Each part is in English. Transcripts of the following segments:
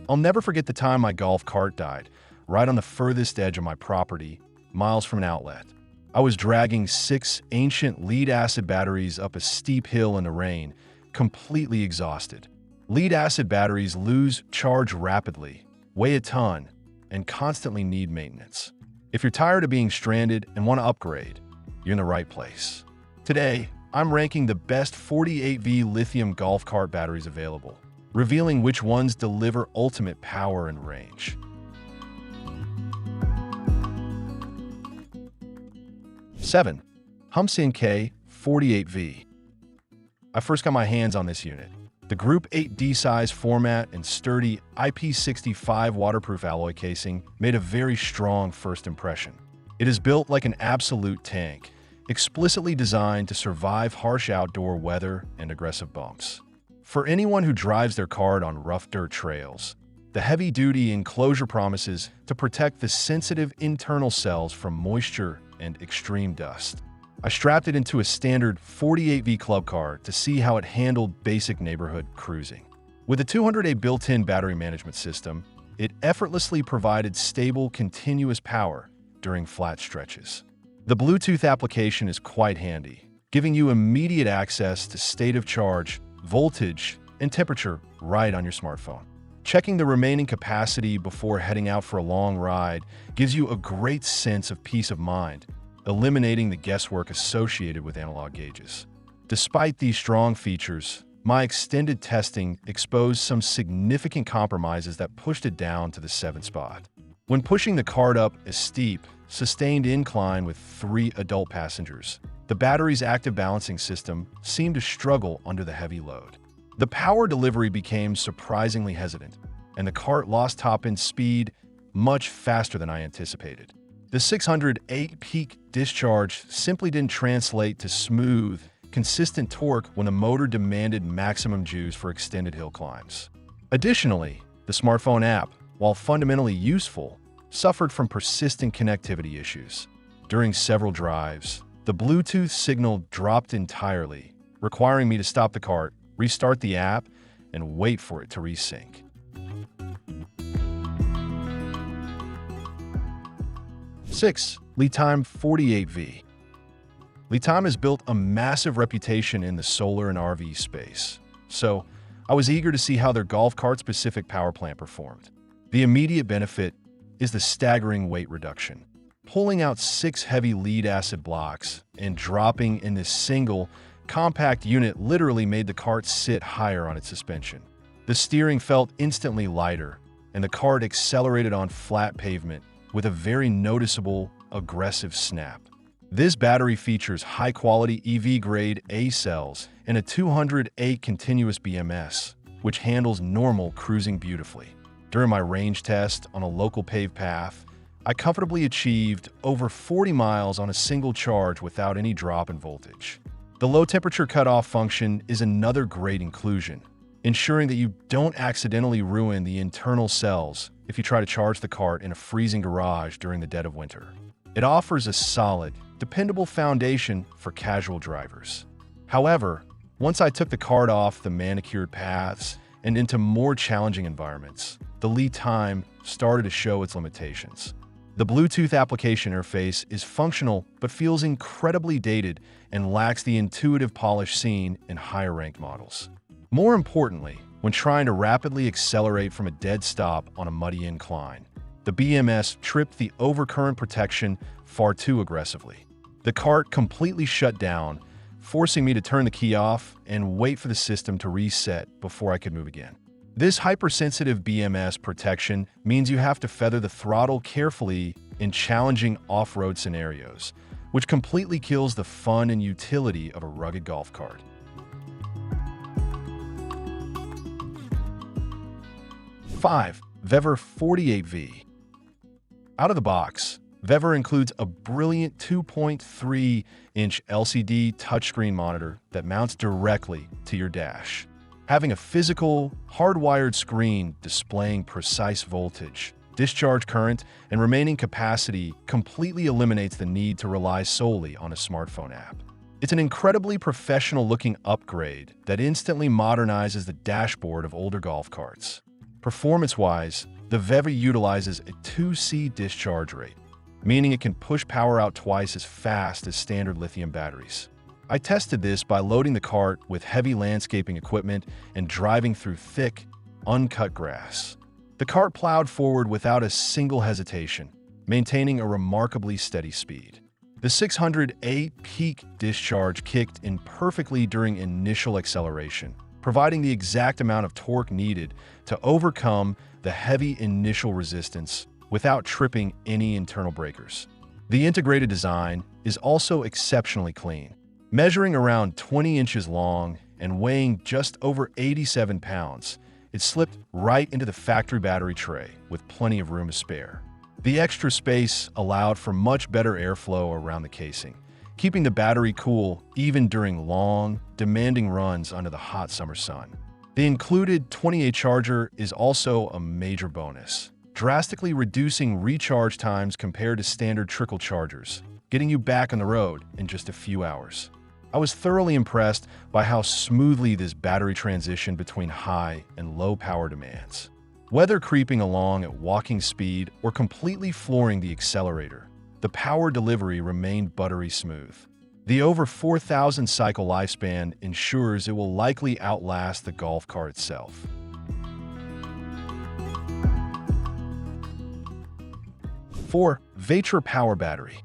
I'll never forget the time my golf cart died, right on the furthest edge of my property, miles from an outlet. I was dragging 6 ancient lead-acid batteries up a steep hill in the rain, completely exhausted. Lead-acid batteries lose charge rapidly, weigh a ton, and constantly need maintenance. If you're tired of being stranded and want to upgrade, you're in the right place. Today, I'm ranking the best 48V lithium golf cart batteries available, revealing which ones deliver ultimate power and range. 7. HumsiENK 48V. I first got my hands on this unit. The Group 8D size format and sturdy IP65 waterproof alloy casing made a very strong first impression. It is built like an absolute tank, explicitly designed to survive harsh outdoor weather and aggressive bumps. For anyone who drives their cart on rough dirt trails, the heavy-duty enclosure promises to protect the sensitive internal cells from moisture and extreme dust. I strapped it into a standard 48V club car to see how it handled basic neighborhood cruising. With a 200A built-in battery management system, it effortlessly provided stable, continuous power during flat stretches. The Bluetooth application is quite handy, giving you immediate access to state of charge, voltage, and temperature right on your smartphone. Checking the remaining capacity before heading out for a long ride gives you a great sense of peace of mind, eliminating the guesswork associated with analog gauges. Despite these strong features, my extended testing exposed some significant compromises that pushed it down to the 7th spot. When pushing the cart up a steep, sustained incline with 3 adult passengers, the battery's active balancing system seemed to struggle under the heavy load. The power delivery became surprisingly hesitant, and the cart lost top-end speed much faster than I anticipated. The 608 peak discharge simply didn't translate to smooth, consistent torque when the motor demanded maximum juice for extended hill climbs. Additionally, the smartphone app, while fundamentally useful, suffered from persistent connectivity issues. During several drives, the Bluetooth signal dropped entirely, requiring me to stop the cart, restart the app, and wait for it to resync. 6. LiTime 48V. LiTime has built a massive reputation in the solar and RV space, so I was eager to see how their golf cart-specific power plant performed. The immediate benefit is the staggering weight reduction. Pulling out 6 heavy lead-acid blocks and dropping in this single, compact unit literally made the cart sit higher on its suspension. The steering felt instantly lighter, and the cart accelerated on flat pavement with a very noticeable, aggressive snap. This battery features high-quality EV-grade A cells and a 208 continuous BMS, which handles normal cruising beautifully. During my range test on a local paved path, I comfortably achieved over 40 miles on a single charge without any drop in voltage. The low-temperature cutoff function is another great inclusion, ensuring that you don't accidentally ruin the internal cells if you try to charge the cart in a freezing garage during the dead of winter. It offers a solid, dependable foundation for casual drivers. However, once I took the cart off the manicured paths and into more challenging environments, the LiTime started to show its limitations. The Bluetooth application interface is functional but feels incredibly dated and lacks the intuitive polish seen in higher-ranked models. More importantly, when trying to rapidly accelerate from a dead stop on a muddy incline, the BMS tripped the overcurrent protection far too aggressively. The cart completely shut down, forcing me to turn the key off and wait for the system to reset before I could move again. This hypersensitive BMS protection means you have to feather the throttle carefully in challenging off-road scenarios, which completely kills the fun and utility of a rugged golf cart. 5. VEVOR 48V. Out of the box, VEVOR includes a brilliant 2.3-inch LCD touchscreen monitor that mounts directly to your dash. Having a physical, hardwired screen displaying precise voltage, discharge current, and remaining capacity completely eliminates the need to rely solely on a smartphone app. It's an incredibly professional-looking upgrade that instantly modernizes the dashboard of older golf carts. Performance-wise, the VEVOR utilizes a 2C discharge rate, meaning it can push power out twice as fast as standard lithium batteries. I tested this by loading the cart with heavy landscaping equipment and driving through thick, uncut grass. The cart plowed forward without a single hesitation, maintaining a remarkably steady speed. The 608 peak discharge kicked in perfectly during initial acceleration, providing the exact amount of torque needed to overcome the heavy initial resistance without tripping any internal breakers. The integrated design is also exceptionally clean. Measuring around 20 inches long and weighing just over 87 pounds, it slipped right into the factory battery tray with plenty of room to spare. The extra space allowed for much better airflow around the casing, keeping the battery cool even during long, demanding runs under the hot summer sun. The included 28 charger is also a major bonus, drastically reducing recharge times compared to standard trickle chargers, getting you back on the road in just a few hours. I was thoroughly impressed by how smoothly this battery transitioned between high and low power demands. Whether creeping along at walking speed or completely flooring the accelerator, the power delivery remained buttery smooth. The over 4,000 cycle lifespan ensures it will likely outlast the golf cart itself. 4. VATRER Power Battery.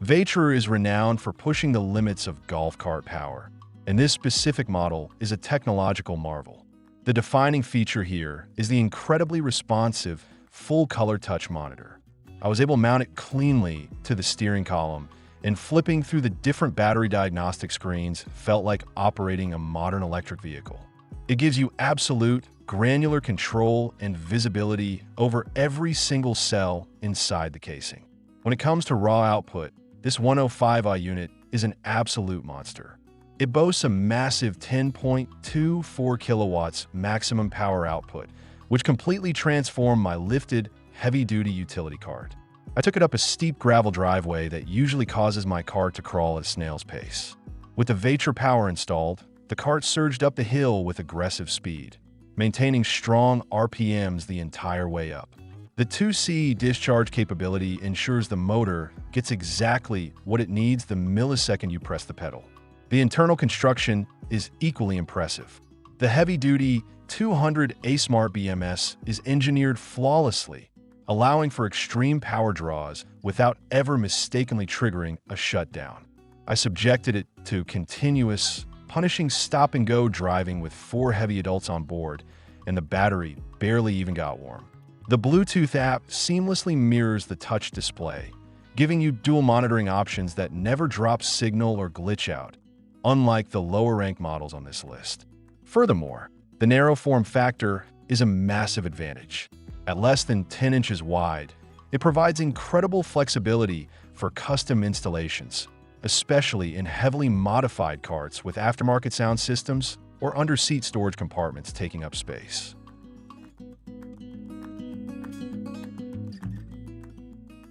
VATRER is renowned for pushing the limits of golf cart power, and this specific model is a technological marvel. The defining feature here is the incredibly responsive, full-color touch monitor. I was able to mount it cleanly to the steering column, and flipping through the different battery diagnostic screens felt like operating a modern electric vehicle. It gives you absolute, granular control and visibility over every single cell inside the casing. When it comes to raw output, this 105i unit is an absolute monster. It boasts a massive 10.24 kilowatts maximum power output, which completely transformed my lifted, heavy-duty utility cart. I took it up a steep gravel driveway that usually causes my cart to crawl at a snail's pace. With the VATRER Power installed, the cart surged up the hill with aggressive speed, maintaining strong RPMs the entire way up. The 2C discharge capability ensures the motor gets exactly what it needs the millisecond you press the pedal. The internal construction is equally impressive. The heavy-duty 200 A-Smart BMS is engineered flawlessly, allowing for extreme power draws without ever mistakenly triggering a shutdown. I subjected it to continuous, punishing stop-and-go driving with 4 heavy adults on board, and the battery barely even got warm. The Bluetooth app seamlessly mirrors the touch display, giving you dual monitoring options that never drop signal or glitch out, unlike the lower-ranked models on this list. Furthermore, the narrow form factor is a massive advantage. At less than 10 inches wide, it provides incredible flexibility for custom installations, especially in heavily modified carts with aftermarket sound systems or under-seat storage compartments taking up space.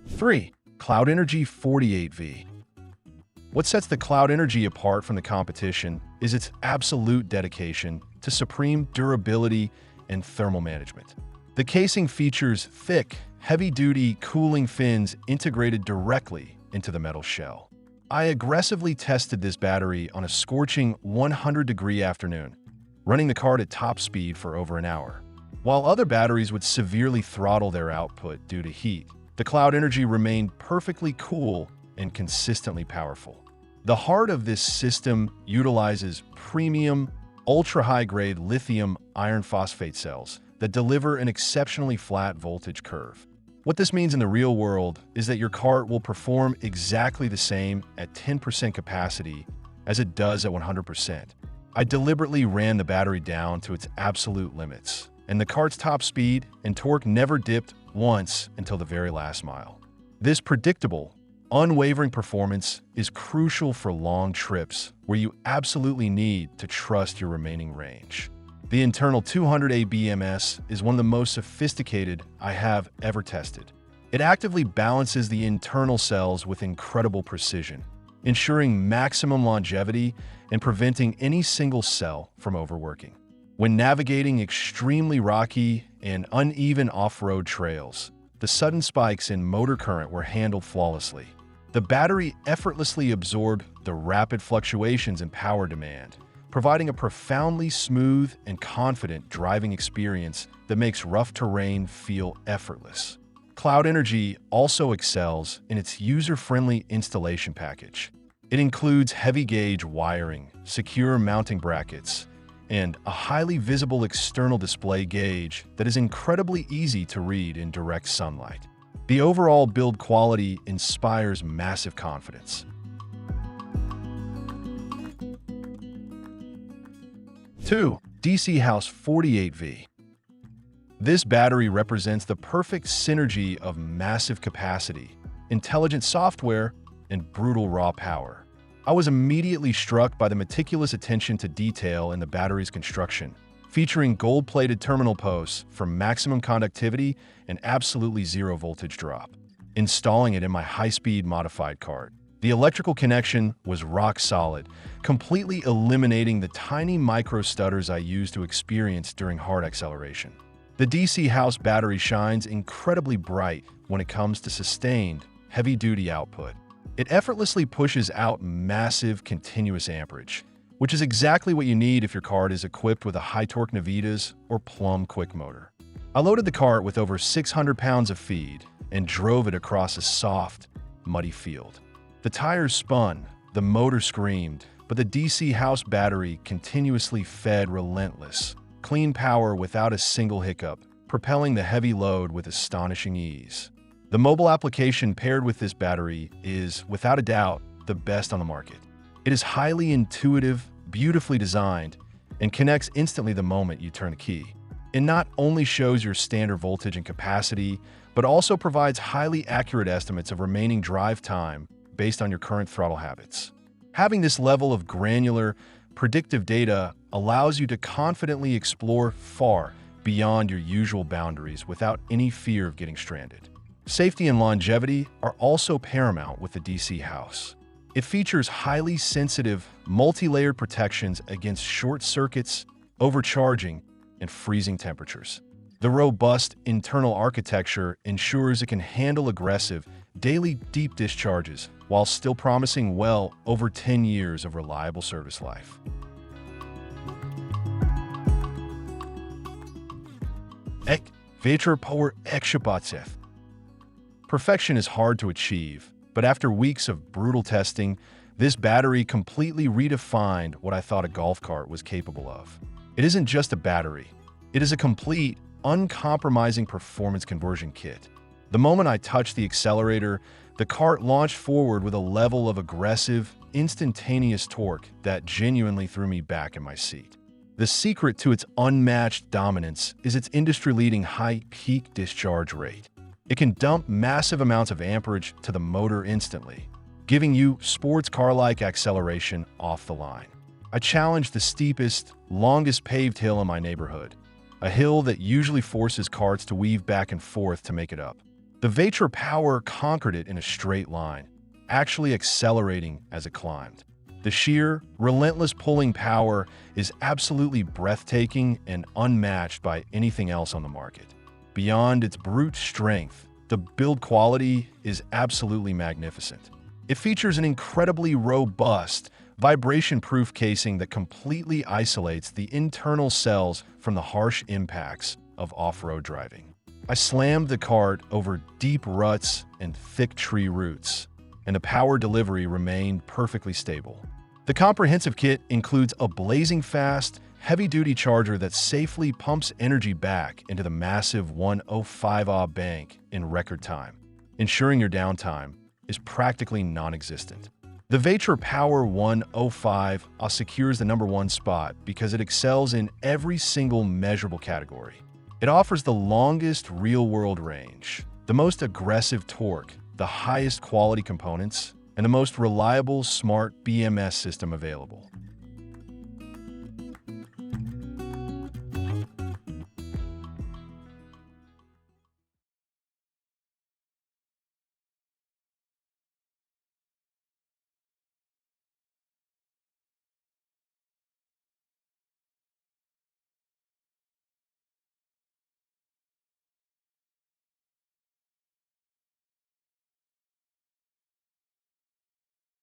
3. Cloudenergy 48v. What sets the Cloudenergy apart from the competition is its absolute dedication to supreme durability and thermal management. The casing features thick, heavy-duty cooling fins integrated directly into the metal shell. I aggressively tested this battery on a scorching 100-degree afternoon, running the cart at top speed for over an hour. While other batteries would severely throttle their output due to heat, the Cloudenergy remained perfectly cool and consistently powerful. The heart of this system utilizes premium, ultra-high-grade lithium iron phosphate cells that deliver an exceptionally flat voltage curve. What this means in the real world is that your cart will perform exactly the same at 10% capacity as it does at 100%. I deliberately ran the battery down to its absolute limits, and the cart's top speed and torque never dipped once until the very last mile. This predictable, unwavering performance is crucial for long trips where you absolutely need to trust your remaining range. The internal 200A BMS is one of the most sophisticated I have ever tested. It actively balances the internal cells with incredible precision, ensuring maximum longevity and preventing any single cell from overworking. When navigating extremely rocky and uneven off-road trails, the sudden spikes in motor current were handled flawlessly. The battery effortlessly absorbed the rapid fluctuations in power demand, providing a profoundly smooth and confident driving experience that makes rough terrain feel effortless. Cloudenergy also excels in its user-friendly installation package. It includes heavy-gauge wiring, secure mounting brackets, and a highly visible external display gauge that is incredibly easy to read in direct sunlight. The overall build quality inspires massive confidence. 2. DC House 48v. This battery represents the perfect synergy of massive capacity, intelligent software, and brutal raw power. I was immediately struck by the meticulous attention to detail in the battery's construction, featuring gold-plated terminal posts for maximum conductivity and absolutely zero voltage drop. Installing it in my high-speed modified cart, the electrical connection was rock solid, completely eliminating the tiny micro stutters I used to experience during hard acceleration. The DC House battery shines incredibly bright when it comes to sustained, heavy-duty output. It effortlessly pushes out massive continuous amperage, which is exactly what you need if your cart is equipped with a high-torque Navitas or Plum quick motor. I loaded the cart with over 600 pounds of feed and drove it across a soft, muddy field. The tires spun, the motor screamed, but the DC House battery continuously fed relentless, clean power without a single hiccup, propelling the heavy load with astonishing ease. The mobile application paired with this battery is, without a doubt, the best on the market. It is highly intuitive, beautifully designed, and connects instantly the moment you turn the key. It not only shows your standard voltage and capacity, but also provides highly accurate estimates of remaining drive time based on your current throttle habits. Having this level of granular, predictive data allows you to confidently explore far beyond your usual boundaries without any fear of getting stranded. Safety and longevity are also paramount with the DC House. It features highly sensitive, multi-layered protections against short circuits, overcharging, and freezing temperatures. The robust internal architecture ensures it can handle aggressive, daily deep discharges while still promising well over 10 years of reliable service life. VATRER POWER extrabattery. Perfection is hard to achieve, but after weeks of brutal testing, this battery completely redefined what I thought a golf cart was capable of. It isn't just a battery. It is a complete, uncompromising performance conversion kit. The moment I touched the accelerator, the cart launched forward with a level of aggressive, instantaneous torque that genuinely threw me back in my seat. The secret to its unmatched dominance is its industry-leading high peak discharge rate. It can dump massive amounts of amperage to the motor instantly, giving you sports car-like acceleration off the line. I challenged the steepest, longest paved hill in my neighborhood, a hill that usually forces carts to weave back and forth to make it up. The VATRER POWER conquered it in a straight line, actually accelerating as it climbed. The sheer, relentless pulling power is absolutely breathtaking and unmatched by anything else on the market. Beyond its brute strength, the build quality is absolutely magnificent. It features an incredibly robust, vibration-proof casing that completely isolates the internal cells from the harsh impacts of off-road driving. I slammed the cart over deep ruts and thick tree roots, and the power delivery remained perfectly stable. The comprehensive kit includes a blazing fast, heavy-duty charger that safely pumps energy back into the massive 105Ah bank in record time, ensuring your downtime is practically non-existent. The VATRER POWER 105Ah secures the #1 spot because it excels in every single measurable category. It offers the longest real-world range, the most aggressive torque, the highest quality components, and the most reliable smart BMS system available.